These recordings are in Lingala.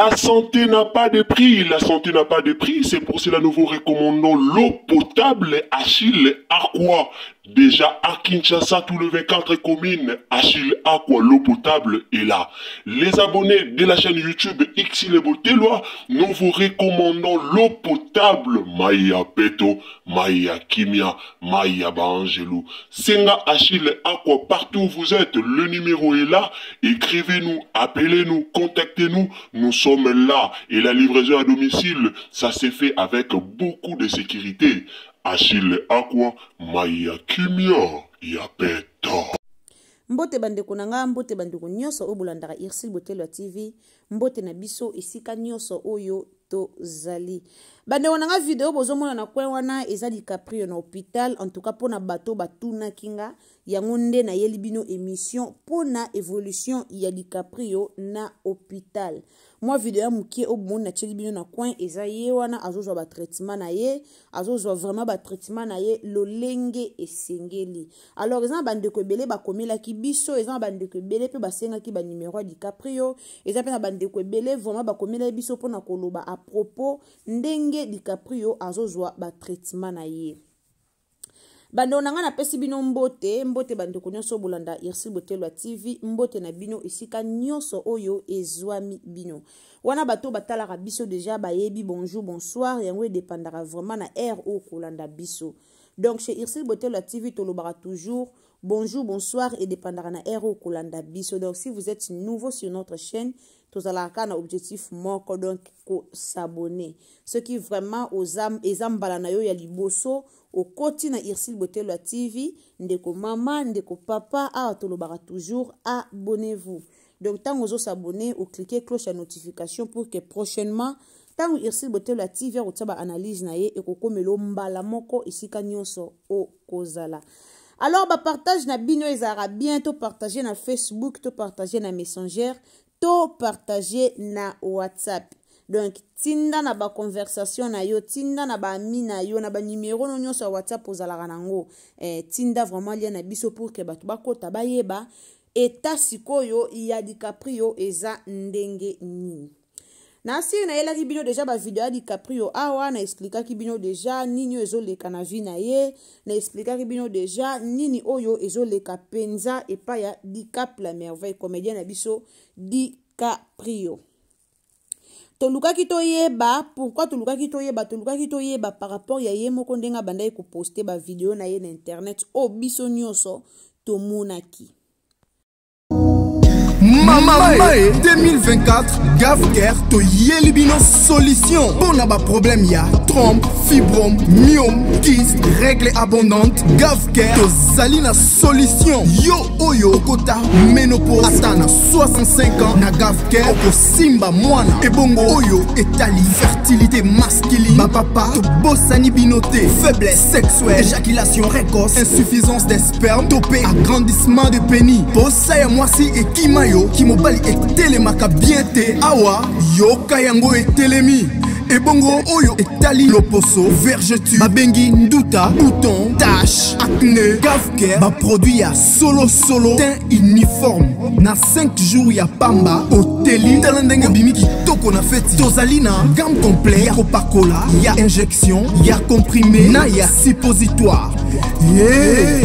La santé n'a pas de prix, la santé n'a pas de prix, c'est pour cela nous vous recommandons l'eau potable Achille Aqua. Déjà à Kinshasa, tous les 24 communes, Achille Aqua, l'eau potable est là. Les abonnés de la chaîne YouTube Xile Botelwa, nous vous recommandons l'eau potable Maya Peto, Maya Kimia, Maya Bangelou. Senga Achille Aqua, partout où vous êtes, le numéro est là. Écrivez-nous, appelez-nous, contactez-nous. Nous sommes là. Et la livraison à domicile, ça s'est fait avec beaucoup de sécurité. Achille Aqua, Maya Kimia, Yapeto. Mbote bandeko nanga, mbote bandeko nyoso obulandaka Xile Botelwa TV, mbote na biso esika nyoso oyo to zali. Bandeko nanga video bozo mona na kwen wana eza DiCaprio na hôpital, en tout cas pona bato batuna kinga, yango nde na yeli bino émission pona évolution ya DiCaprio na hôpital. Moi video ya mukie obumona na cheli bino na coin eza ye wana azozwa ba traitement na ye, azozwa vraiment ba traitement na ye lolenge esengeli. Alors eza bandeko ebele bakomela ki biso, eza bandeko ebele pe basenga ki ba numéro ya DiCaprio, eza pe na bandeko ebele vraiment bakomela biso pona koloba à propos ndenge DiCaprio azozwa ba traitement na ye. Bando nanga na pesi bino mbote, mbote bandeko nyonso bolanda Xile Botelwa TV, mbote na bino esika nyonso oyo ezwami bino. Wana bato batalaka biso déjà bayebi bonjour, bonsoir, yango dépendara vraiment na air o kolanda biso. Donc chez Xile Botelwa TV tolobara toujours bonjour, bonsoir et dépendara na air o kolanda biso. Donc si vous êtes nouveau sur notre chaîne, tozalaka na objectif moko donc ko s'abonner. Ce qui vraiment aux âmes ezambala na yo ya liboso au koti na Xile Botelwa TV, ndeko mama, ndeko papa, a tolobara toujours abonnez-vous. Donc tant vous s'abonner ou cliquez cloche à notification pour que prochainement tant Xile Botelwa TV a utaba analyse na ye et ko komelo mbala moko isika nyonso o kozala. Alors ba partage na bino ezara bientôt partager na Facebook, to partager na Messenger, to partager na WhatsApp. Donc tinda na ba conversation na yo, tinda na ba ami na yo, na ba numéro no nyonso WhatsApp ozalaka nango. Tinda vraiment lien na biso pour que bato bakota bayeba eta sikoyo ya DiCaprio eza ndenge nini. Na si na yela ki bino déjà ba video ya DiCaprio awa na explica ki bino déjà nini ezoleka na vie na ye, na explica ki bino déjà nini oyo ezoleka penza epa ya DiCap la merveille comédien na biso DiCaprio. Toluka ki toyeba, pourquoi toluka ki toyeba par rapport ya ye moko ndenga banda ko poster ba video na ye na internet o biso nyonso tomonaki. Mama 2024 Gavker to yelibino solution pour na ba problème ya trompe, fibrome, myome, kyste, règles abondantes. Gavker to zalina solution. Yo oyo kota ménopause atana 65 ans na Gavker oko simba mwana ebongo oyo etali fertilité masculine. Ma papa to bossani binoté, faiblesse sexuelle, éjaculation précoce, insuffisance des spermes, topé agrandissement de pénis. Bossa ya mwasi et kimayo ki mobali etelemaka bien te awa yoka yango etelemi ebongo oyo etali loposo vergeture babengi nduta bouton tache acné Gavker ba produit ya solo teint uniforme na 5 jours ya pamba oteli talendenge bimi kitoko na feti tozali na gamme complet ya kopakola ya injection ya comprimé na ya suppositoire.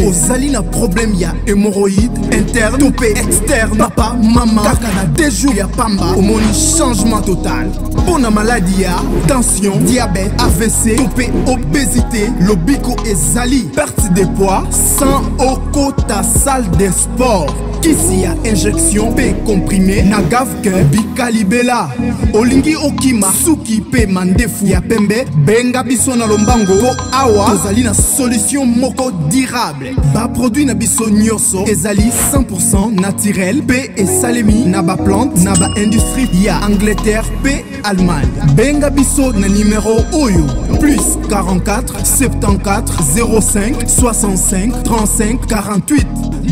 Ozali na problème ya hémorroïde interne topé externe papa mama kaka na 2 jours ya pamba omoni changement total. Pour na maladie ya tension, diabète, AVC, topé obésité, lobiko ezali perte de poids sans okota salle de sport. Kisi ya injection pe comprimé na Gavker bikalibela olingi okima suki pe mandefu ya pembe benga biso na lombango po awa tozali na solution moko durable. Ba produit na biso nyonso ezali 100% naturel pe esalemi na ba plante na ba industrie ya Angleterre pe Allemagne. Benga biso na numéro oyo plus 44 74 05 65 35 48.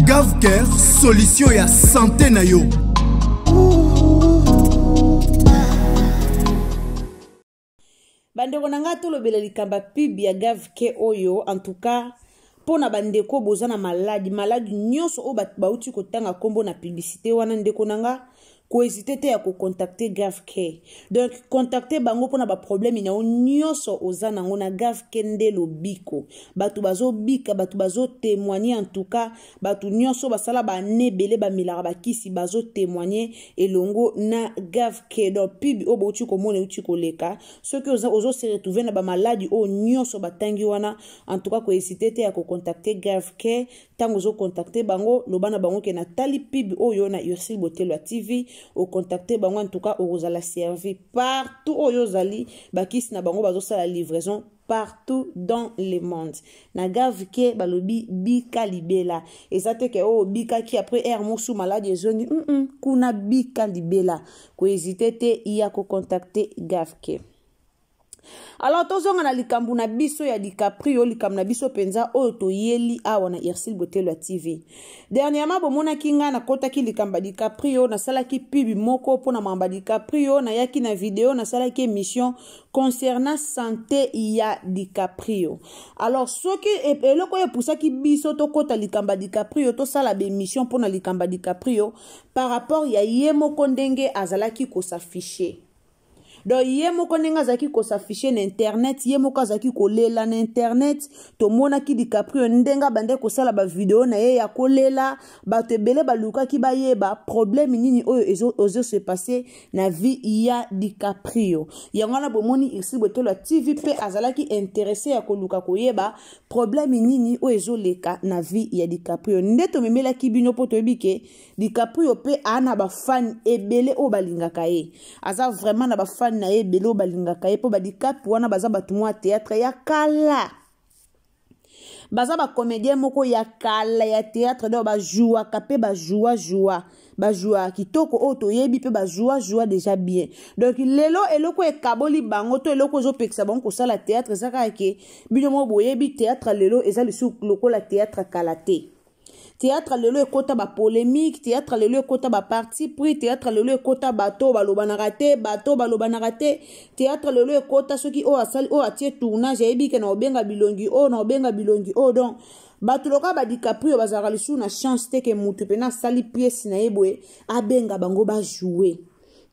Gavker solution ya santé na yo. Bandeko nanga tolobela likamba pub ya Gavker oyo en tout cas pona bandeko bozana maladi nyonso o bauti kotanga kombo na publicité wana ndeko nanga ko hésiter te ya ko contacter Grave Care. Donc contacter bango pona ba problème ina nyonso ozana ngona Grave Care nde lobiko batu bazo bika batu bazo témoigner en tout cas batu nyonso basala ba nebele ba milara ba kisi bazo témoigner elongo na Grave Care. Donc pibi obo uchi ko mona uchi ko leka ceux que ozo se retrouver na ba maladie o nyonso batangi wana en tout cas ko hésiter te ya ko contacter Grave Care tango zo contacter bango lobana bango ke na tali pibi oyo na Ursil Botelwa TV au contacter bango en tout cas au la servir partout oyo zali bakisi na bango bazo sala livraison partout dans le monde na Grave Care balobi bika libela ezate ke o bika ki après air mosu malade ezongi kuna bika libela ko hésiter te ya ko contacter Grave Care. Alors tozonga na likambu na biso ya DiCaprio likambu na biso penza oyo toyeli awa na Ursil Botelwa TV. Dernièrement bomona kinga na kota ki likamba DiCaprio na salaki pibi moko pona mamba DiCaprio na yaki na video na salaki émission concernant santé ya DiCaprio. Alors soki eloko ye pusaki biso to kota likamba DiCaprio to sala be émission pona likamba DiCaprio par rapport ya ye moko ndenge azalaki ko s'afficher. Donc ye moko nenga zaki ko s'afficher na internet ye moko zaki ko lela na internet to mona ki DiCaprio ndenga bande ko sala ba video na ye ya ko lela ba te bele ba luka ki ba ye ba problème nini oyo ozo se passer na vie ya DiCaprio yango na bomoni Ursil Botelwa TV pe azalaki intéressé ya ko luka ko yeba problème nini oyo ezo leka na vie ya DiCaprio ndeto memela ki bino poto ebike DiCaprio pe ana ba fan ebele o balingaka ye aza vraiment na ba fan na ye belo balingaka ye po ba DiCaprio wana baza batu mwa théâtre ya kala baza ba comédien moko ya kala ya théâtre do ba joua kapé ba joua kitoko o to yebi pe ba joua déjà bien. Donc lelo eloko e kaboli bango to eloko zo pekisa bango ko sala théâtre saka ke bino mo boyebi théâtre lelo eza lisu loko la théâtre kalaté. Théâtre lelo ekota ba polémique, théâtre lelo ekota ba parti pris, théâtre lelo ekota bato balobana raté, théâtre lelo ekota soki o asali o atie tournage yebi ke na obenga bilongi o donc bato loka ba DiCaprio bazara lisu na chance te ke mutu pe na sali pièce na yebwe abenga bango ba jouer.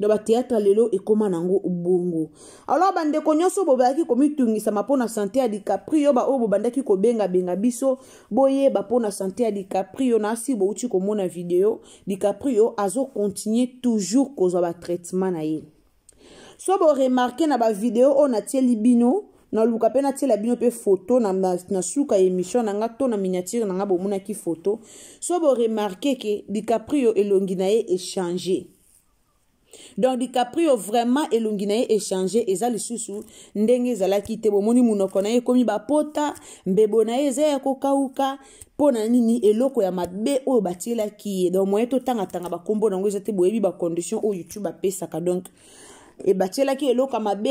Do ba théâtre lelo ekoma nango ubongo. Alors bande ko nyonso bobaki komitungisa mapona santé ya DiCaprio ba obo bandaki ko benga biso boye ba pona santé ya DiCaprio na si bo uti ko mona video DiCaprio azo continuer toujours kozwa ba traitement na ye. So bo remarquer na ba video on a tieli bino na luka pe na tiela bino pe photo na suka émission na nga to na miniature na nga bo mona ki photo. So bo remarquer que DiCaprio elongi na ye échanger. Donc DiCaprio vraiment elongi na ye échanger eza lisusu ndenge zalaki te bomoni munoko na ye komi bapota mbebo na ye eza ya kokauka pona nini eloko ya mabe oyo batielaki ye donc moye totanga bakombo nango eza te boyebi ba condition oyo YouTube apesaka donc e batielaki eloko ya mabe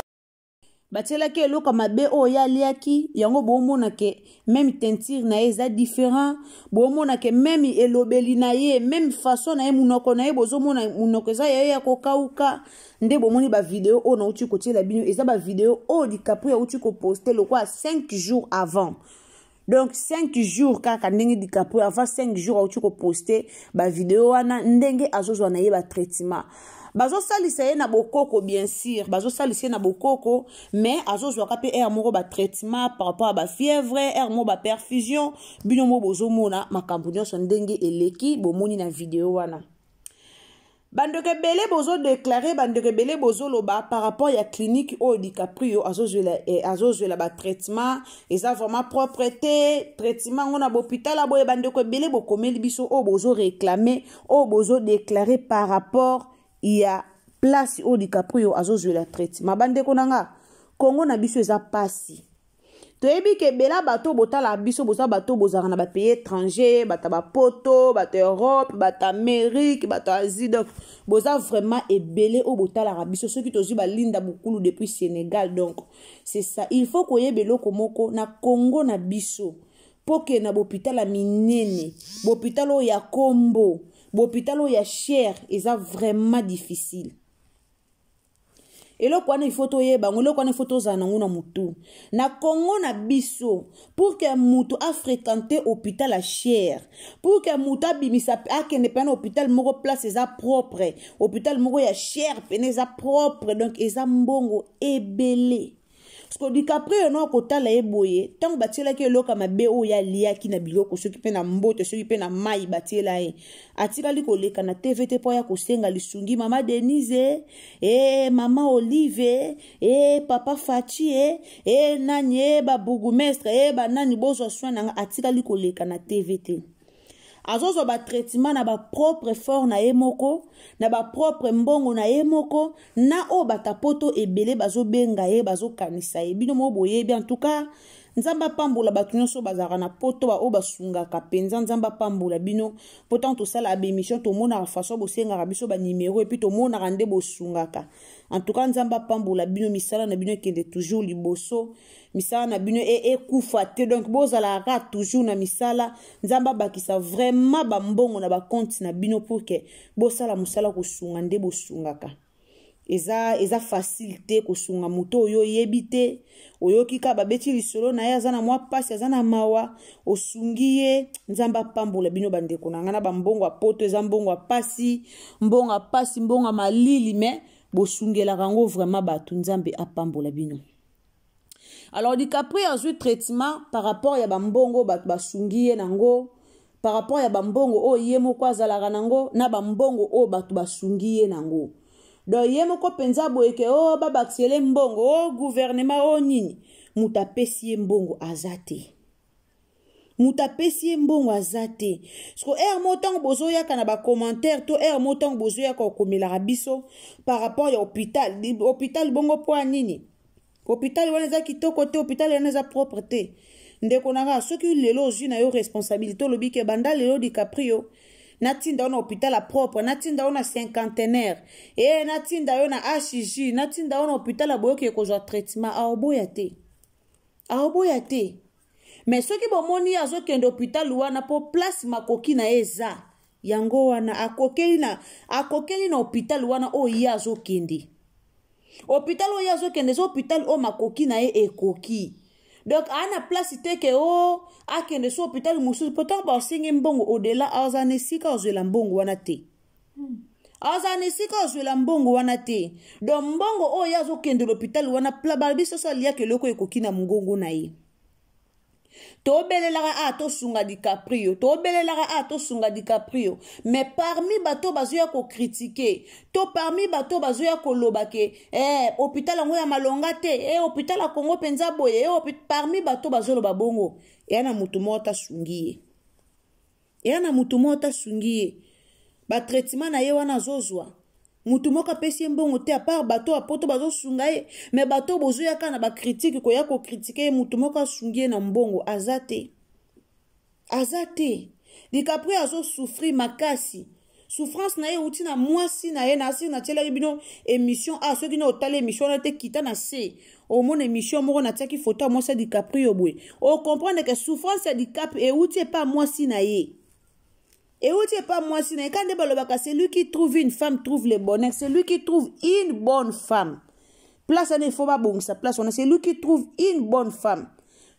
batielaki eloko mabe oyo yaliaki yango bomona ke même teinture na ye eza différent bomona ke même elobeli na ye même façon na ye munoko na ye bozomona munoko eza ya kokauka nde bomoni ba video oyo na uti kotiela bino eza ba video oyo DiCaprio uti ko poster le quoi 5 jours avant. Donc 5 jours kaka ndenge DiCaprio avant 5 jours uti ko poster ba video wana ndenge azozwa na ye ba traitement. Bazo salisa ye na bokoko bien sûr bazo salisa na bokoko mais azozwa ka pe air moko ba traitement par rapport à ba fièvre air moko ba perfusion bino mo bozomona makambo nyonso ndenge eleki bomoni na video wana. Bandeke belé bozo déclarer bandeke belé bozo loba par rapport à clinique au DiCaprio azozela ba traitement eza vraiment propreté traitement on a hôpital la boye bandeke belé bokomeli biso o bozo réclamer o bozo déclarer par rapport il y a place au DiCaprio azozela traitement bandeko nanga Congo na biso eza pasi. Toyebi ke bela bato botala biso boza bato bozara na ba pays étranger, bata ba poto, bata Europe, bata Amérique, bata Asie donc boza vraiment ebele o botala biso ceux qui tozu ba linda bukulu depuis Sénégal donc c'est ça il faut koyebe loko moko na Congo na biso poke na hôpital la minene, hôpital o ya kombo, hôpital o ya cher, eza vraiment difficile. eloko wana il faut toyeba ngo eloko wana il faut tozala nango na mutu na Congo na biso pour que mutu a fréquenter hôpital à cher pour que mutu abimisa akende pena hôpital moko place eza propre hôpital moko ya cher pene eza propre donc eza mbongo ebele. Parce que DiCaprio no kotala eboye tant batiela ke loka mabe o ya liaki na biloko soki pe na mbote soki pe na mai batiela e atikali koleka na TVT po ya kosenga lisungi mama Denise mama Olive papa Fachi nani ba bourgmestre ba nani bozo soin atikali koleka na TVT. Azozo ba traitement na ba propre fort na emoko na ba propre mbongo na emoko na o batapoto ebele bazo benga bazo kanisa bino mo boye bien en tout cas nzamba pambola batu nyonso bazaka na poto ba o basunga ka penza nzamba pambola bino pourtant tout ça la émission to mona façon bosenga biso ba numéro et puis to mona rande bosunga ka en tout cas nzamba pambola bino misala na bino kende toujours liboso misala na bino kufa te donc bozala ra toujours na misala nzamba bakisa vraiment ba mbongo na ba compte na bino pour que bosala musala kosunga nde bosungaka eza facilité kosunga muto oyo yebite oyo kika babeti lisolo na ya zana mwa pasi azana mawa osungiye nzamba pambola bino bandeko na ngana ba mbongo apoto eza mbongo apasi mbongo apasi mbongo malili mais bosungela kango vraiment batu nzambe apambola bino. Alors DiCaprio a eu traitement par rapport ya bambongo batu basungiye nango par rapport ya bambongo o yemo kwa zalaka nango na bambongo o batu basungiye nango. Do yemo ko penza boyeke baba ksele mbongo gouvernement nini mutapesi mbongo azate mbongo azate sko motango bozo yaka na ba commentaire to motango bozo yaka komela biso par rapport ya hôpital bongo po nini hôpital wana za kitoko te hôpital wana za propre te ndeko nanga soki lelo ozwi na yo responsabilité lobi ke banda lelo DiCaprio natinda ona hôpital a propre natinda ona cinquantenaire natinda yo na HJ natinda ona hôpital a boyo ke kozwa traitement aoboya te mais soki bomoni azokende hôpital wana po place makoki na eza yango wana akokeli na hôpital wana oyo azokende hôpital oyo azokende zo hôpital o makoki na ekoki donc ana place te ke akende so hôpital mususu pourtant ba singi mbongo au-delà azanesika ozela mbongo wana te donc mbongo oyo azokende l'hôpital wana plaba biso so lia ke loko ekoki na mungongo na ye tobelela tosunga DiCaprio mais parmi bato bazoya ko critiquer to parmi bato bazoya ko loba ke hôpital yango ya malonga te hôpital ya Congo penza boye parmi bato bazoloba bongo yana mutu mota sungiye ba traitement na ye wana zozwa mutu moka pesi mbongo te à part bato apoto bazo sunga ye mais bato bozo yaka na ba critique ko ya ko critiquer mutu moka sungiye na mbongo azate DiCaprio azo souffrir makasi souffrance na ye uti na mwasi na ye na asi na tela bino émission soki na otale émission na te kita na se au mon émission moko na tiaki photo mwasi DiCaprio boye o comprendre que souffrance ya DiCaprio uti pas mwasi na ye quand celui qui trouve une femme trouve le bonheur. Celui qui trouve une bonne femme. Place il faut pas bon sa place. C'est lui qui trouve une bonne femme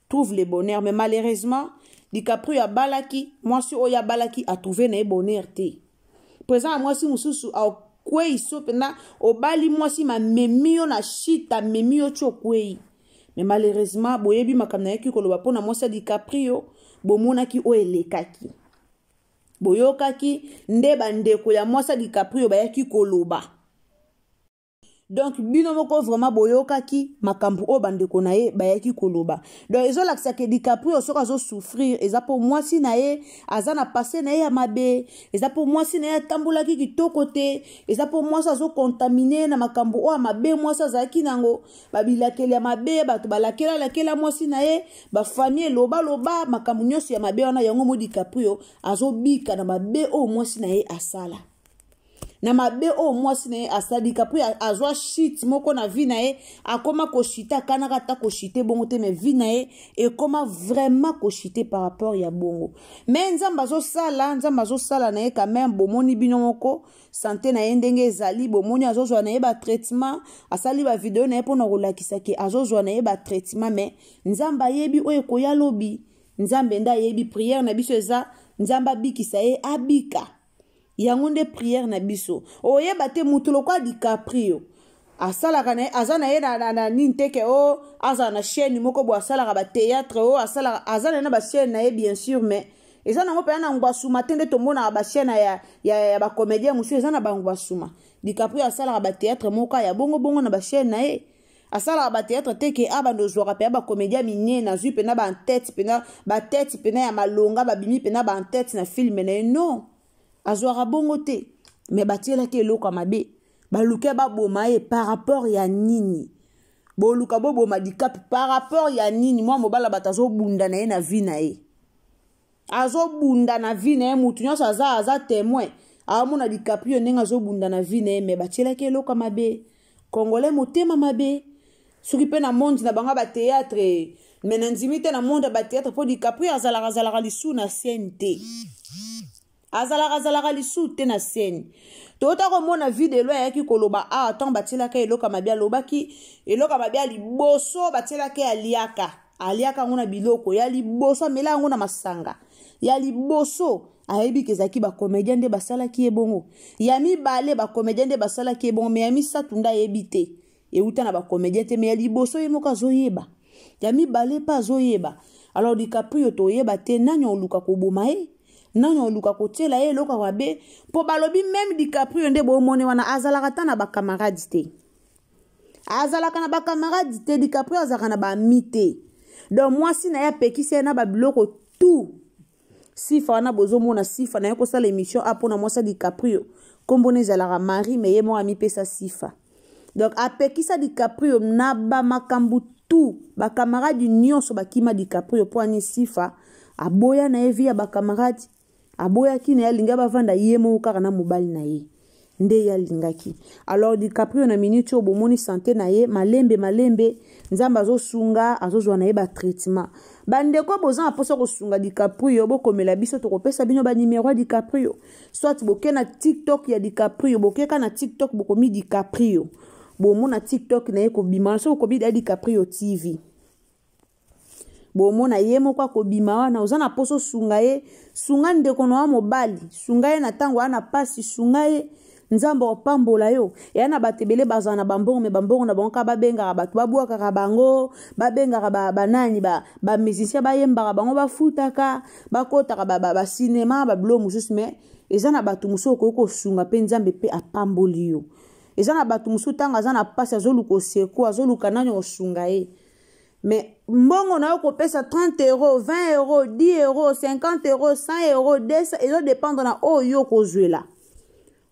trouve le bonheur. Mais malheureusement, DiCaprio a balaki. Moi si oya balaki a trouvé le bonheur te. Présent moi si mususu a kwei so pena o bali moi si ma memio na shita memio chokwei. Mais malheureusement boyebi makamna yaki koloba pona moi sa DiCaprio bomona ki o elekaki. Boyokaki nde bandeko ya mwasa DiCaprio bayaki koloba donc bino moko vraiment boyokaki makambu o bandeko na ye bayaki koloba donc ezolakisa ke DiCaprio soka azo souffrir eza po mwasi na ye aza na passé na ye ya mabe eza po mwasi na ye atambulaki kitoko te eza po mwasi azo contaminer na makambu o mabe mwasi azalaki nango babilakeli ya mabe bato balakela mwasi na ye bafamille loba makambu nyonso ya mabe wana yango mo DiCaprio azobika na mabe o mwasi na ye asala na mabe o mwasi na ye asali DiCaprio azwa shit moko na vie na ye akoma koshite akanaka ata koshite bongo te mais vie na ye ekoma vraiment koshite par rapport ya bongo mais nzambe azosala na ye quand même bomoni bino moko santé na ye ndenge ezali bomoni azozwa na ye batraitement asali bavideo na ye mpona kolakisa ke azozwa na ye batraitement mais nzambe ayebi oyo ekoya lobi nzambe nde ayebi priere na biso eza nzambe abikisa ye abika yango nde priere na biso oyeba te mutu lokwa DiCaprio asalaka na ye aza na ye na nini teke o aza na chaîne moko bo asalaka batéâtre o asalaka aza na ye na bachaîne na ye bien sûr mais eza nango mpena na ngwasuma te nde tomonaka bachaîne ya bacomédien mosusu eza na bangwasuma DiCaprio asalaka batéâtre moko ya bongo na bachaîne na ye asalaka batéâtre te ke abando ozwaka mpe ya bacomédien minene azwi mpena batete mpena ya malonga babimi mpena bantete na filme na ye non azwaka bongo te me batielaki eloko ya mabe baluke baboma ye par rapport ya nini boluka boboma DiCaprio par rapport ya nini mwa mobala bato azobunda na ye na vie na ye azobunda na vie na ye mutu nyonso aza témoin aomona DiCaprio ndenge azobunda na vie na ye me batielaki eloko ya mabe congolais motema mabe soki mpe na monde na bango batéâtre me na ndimi te na monde ya batéâtre mpo DiCaprio azalaka lisu na scène te azalaka lisu te na scène tota komona video ayaki koloba ntango batielaka eloko ya mabe alobaki eloko ya mabe ya liboso batielaka aliaka yango na biloko ya liboso amela yango na masanga ya liboso ayebi kezaki bacomédien nde basalaki ye bongo ya mibale bacomédien nde basalaki ye bongo me ya misatu nde ayebi te euta na bacomédien te me ya liboso ye moko azoyeba ya mibale mpe azoyeba alors DiCaprio toyeba te nani oluka koboma ye nani oluka kotiela ye eloko ya mabe mpo balobi même DiCaprio nde bomone wana azalaka ta na bakamaradi te azalaka na bakamaradi te DiCaprio azalaka na bami te donc mwasi na ye apekisi ye na babiloko tout sifa wana bozomona sifa na ye kosala émission mpona mwasi DiCaprio kombona ezalaka mari me ye moko amipesa sifa donc apekisa DiCaprio na bamakambu tout bakamaradi nyonso bakima DiCaprio mpo ani sifa aboya na ye vi ya bakamaradi aboyaki na ye alingi bavanda ye moko kaka na mobali na ye nde ye alingaki alors DiCaprio na minute oyo bomoni santé na ye malembe nzambe azosunga azozwa na ye batraitement bandeko boza na mposa kosunga DiCaprio bokomela biso tokopesa bino banimero ya DiCaprio soit boke na TikTok ya DiCaprio bokeka na TikTok bokomi DiCaprio bomona TikTok na ye kobima so bokomi ya DiCaprio TV bomona ye moko akobima wana oza na poso sunga ye sunga ndeko na wa mobali sunga ye na ntango wana pasi sunga ye nzambe opambola yo ya na batebele bazana na bambongo me bambongo na bango ka babengaka bato babwakaka bango babengaka banani ba musicien bayembaka bango bafutaka bakotaka ba cinéma babilo mosusu me eza na bato mosusu okoki kosunga mpe nzambe mpe apamboli yo eza na bato mosusu ntango aza na pasi azoluka oseko azoluka nani osunga ye mais mbongo na yo kopesa 30 euros 20 euros 10 euros 50 euros 100 euros 200 ezo dépendre na oyo yo kozwela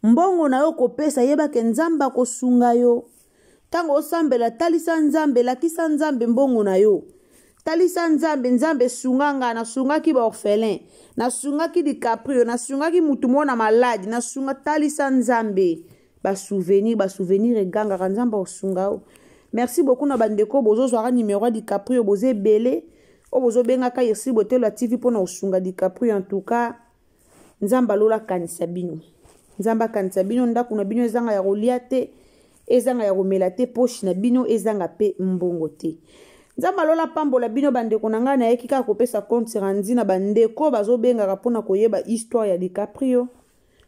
mbongo na yo kopesa yebake nzambe akosunga yo ntango osambela talisa nzambe lakisa nzambe mbongo na yo talisa nzambe sunganga nasungaki baorphelin nasungaki DiCaprio nasungaki mutu mona maladi nasunga talisa nzambe basouvenir egangaka nzambe osunga yo. Merci beaucoup na bandeko bozozwaka numéro ya DiCaprio boze ebele o bozobengaka Irsil Botelo ya TV mpona osunga DiCaprio en tout cas nzambe alola kanisa bino nzamba kanisa bino ndako na bino ezanga ya kolia te ezanga ya komela te poche na bino ezanga pe mbongo te nzamba alola pambola bino bandeko na ngai nayeki kaka kopesa compte randi na bandeko bazobengaka mpona koyeba histoire ya DiCaprio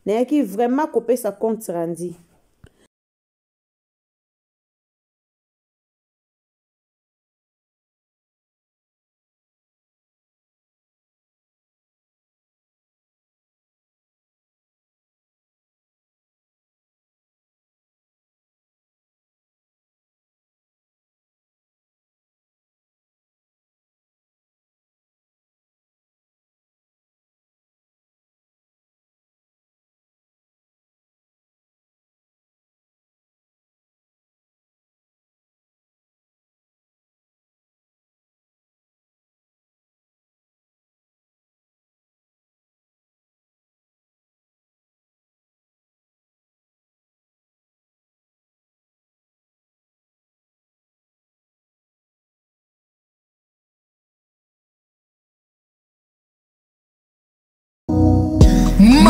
nayeki vraiment kopesa compte randi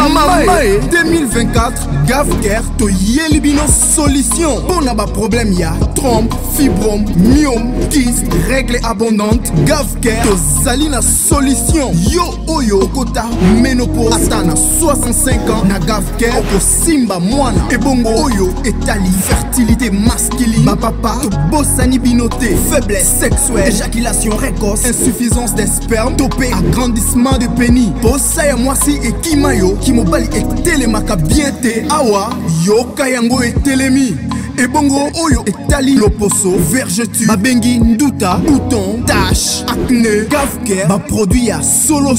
Mamae 2024 Gavker to Yelibino solution. Pour na ba problème ya trompe, fibrome, myome, kyste, règle abondante. Gavker to zalina solution. Yo oyo kota ménopause atana 65 ans na Gavker oko simba mwana. Ebongo oyo etali fertilité masculine. Ma papa to bossani binoté, faiblesse sexuelle, éjaculation précoce, insuffisance des spermes, topé agrandissement de pénis. Bossa ya mwasi et kimayo kimobali etelemaka bien te awa yo kayango etelemi. Ebongo oyo etali loposo, vergeture, babengi nduta, bouton, tache, acné. Gavker ba produit ya solo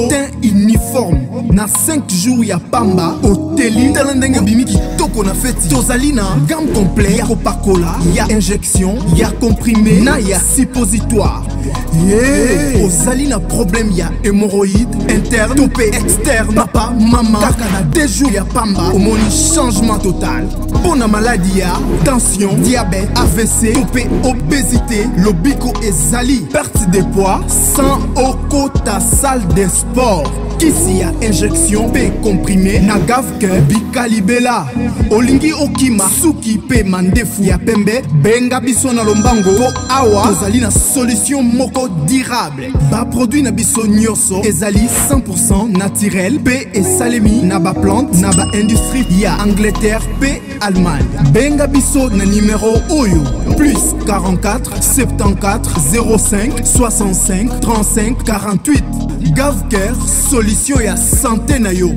teint uniforme. Na 5 jours ya pamba oteli talandenge bimi kitoko na feti. Tozali na gamme complet ya Coca-Cola, ya injection, ya comprimé, na ya suppositoire. Ozali na problème ya hémorroïde interne, topé externe, papa, maman. Kaka na 2 jours ya pamba omoni changement total. Pour na maladie ya tension, diabète, AVC, topé obésité, lobiko ezali, perte de poids, sans okota salle de sport. Kisi ya injection pe comprimé na Gavker bikalibela. Olingi okima suki pe mandefu ya pembe benga biso na lombango po awa tozali na solution moko durable. Ba produit na biso nyonso ezali 100% naturel pe esalemi na ba plante na ba industrie ya Angleterre pe Allemagne. Benga biso na numéro oyo plus 44 74 05 65 35 48. Gavker solution ya santé na yo.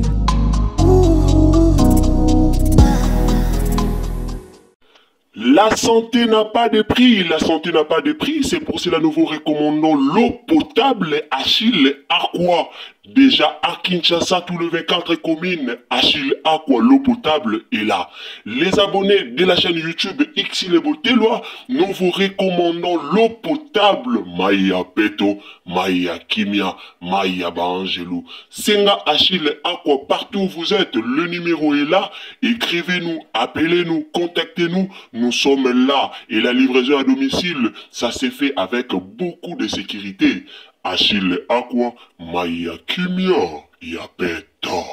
La santé n'a pas de prix, la santé n'a pas de prix, c'est pour cela nous vous recommandons l'eau potable Achille Aqua. Déjà à Kinshasa, tout le 24 communes, Achille Aqua, l'eau potable est là. Les abonnés de la chaîne YouTube Xile Boteloa, nous vous recommandons l'eau potable Maya Peto, Maya Kimia, Maya Bangelou. Senga Achille Aqua, partout où vous êtes, le numéro est là. Écrivez-nous, appelez-nous, contactez-nous, nous sommes là. Et la livraison à domicile, ça s'est fait avec beaucoup de sécurité. Achille Aqua, Maya Kimia, Yapeto.